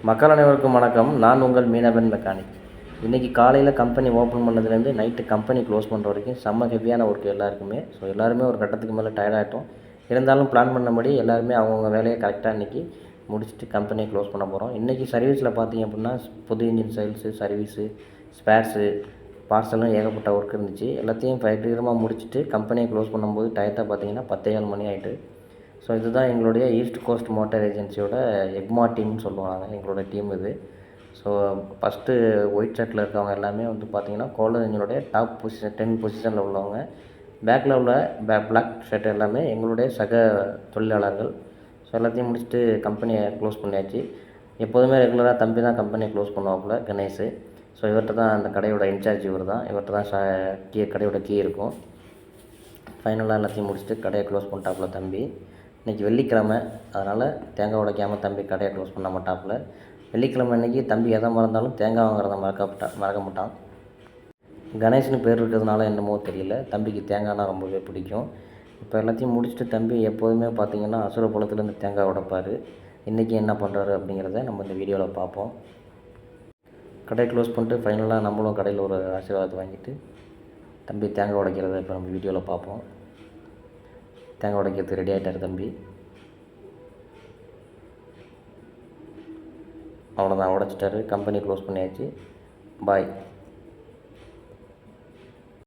மக்கள் அனைவருக்கும் வணக்கம். நான் உங்கள் மீனவன் மெக்கானிக். இன்றைக்கி காலையில் கம்பெனி ஓப்பன் பண்ணதுலேருந்து நைட்டு கம்பெனி க்ளோஸ் பண்ணுற வரைக்கும் செம்ம ஹெவியான ஒர்க் எல்லாருக்குமே. ஸோ எல்லாருமே ஒரு கட்டத்துக்கு மேலே டயர்டாகிட்டோம். இருந்தாலும் பிளான் பண்ணபடி எல்லாருமே அவங்கவுங்க வேலையை கரெக்டாக இன்றைக்கி முடிச்சுட்டு கம்பெனியை க்ளோஸ் பண்ண போகிறோம். இன்றைக்கி சர்வீஸில் பார்த்தீங்க அப்படின்னா புது இன்ஜின் சேல்ஸு, சர்வீஸு, ஸ்பேர்ஸு, பார்சலும் ஏகப்பட்ட ஒர்க் இருந்துச்சு. எல்லாத்தையும் வெற்றிகரமாக முடிச்சுட்டு கம்பெனியை க்ளோஸ் பண்ணும்போது டயத்தை பார்த்தீங்கன்னா 10:15 மணி ஆகிட்டு. ஸோ இதுதான் எங்களுடைய ஈஸ்ட் கோஸ்ட் மோட்டார் ஏஜென்சியோட எக்மா டீம்னு சொல்லுவாங்க. எங்களோட டீம் இது. ஸோ ஃபஸ்ட்டு ஒயிட் ஷர்ட்டில் இருக்கவங்க எல்லாமே வந்து பார்த்திங்கன்னா கோலர் இன்ஜினுடைய டாப் பொசிஷன் 10 பொசிஷனில் உள்ளவங்க. பேக்கில் உள்ள பிளாக் ஷர்ட் எல்லாமே எங்களுடைய சக தொழிலாளர்கள். ஸோ எல்லாத்தையும் முடிச்சுட்டு கம்பெனியை க்ளோஸ் பண்ணியாச்சு. எப்போதுமே ரெகுலராக தம்பி தான் கம்பெனியை க்ளோஸ் பண்ணுவாப்புல, கணேஷ். ஸோ இவர்கிட்ட தான் அந்த கடையோட இன்சார்ஜ் இவர் தான். இவர்கிட்ட தான் கடையோட கீ இருக்கும். ஃபைனலாக எல்லாத்தையும் முடிச்சுட்டு கடையை க்ளோஸ் பண்ணிட்டாப்புல தம்பி. இன்றைக்கி வெள்ளிக்கிழமை, அதனால் தேங்காய் உடைக்காமல் தம்பி கடையை க்ளோஸ் பண்ண மாட்டாப்புல. வெள்ளிக்கிழமை அன்றைக்கி தம்பி எதை மறந்தாலும் தேங்காய் வாங்குறத மறக்க மாட்டான். கணேஷ்னு பேர் இருக்கிறதுனால என்னமோ தெரியல, தம்பிக்கு தேங்காய்னா ரொம்பவே பிடிக்கும். இப்போ எல்லாத்தையும் முடிச்சுட்டு தம்பி எப்போதுமே பார்த்திங்கன்னா அசுரபுலத்துலேருந்து தேங்காய் உடைப்பார். இன்றைக்கி என்ன பண்ணுறாரு அப்படிங்கிறத நம்ம இந்த வீடியோவில் பார்ப்போம். கடையை க்ளோஸ் பண்ணிட்டு ஃபைனலாக நம்மளும் கடையில் ஒரு ஆசீர்வாதத்தை வாங்கிட்டு தம்பி தேங்காய் உடைக்கிறத இப்போ நம்ம வீடியோவில் பார்ப்போம். தேங்காய் உடைக்கிறதுக்கு ரெடி ஆகிட்டார் தம்பி. அவ்வளோதான், உடைச்சிட்டாரு. கம்பெனி க்ளோஸ் பண்ணியாச்சு. பாய்.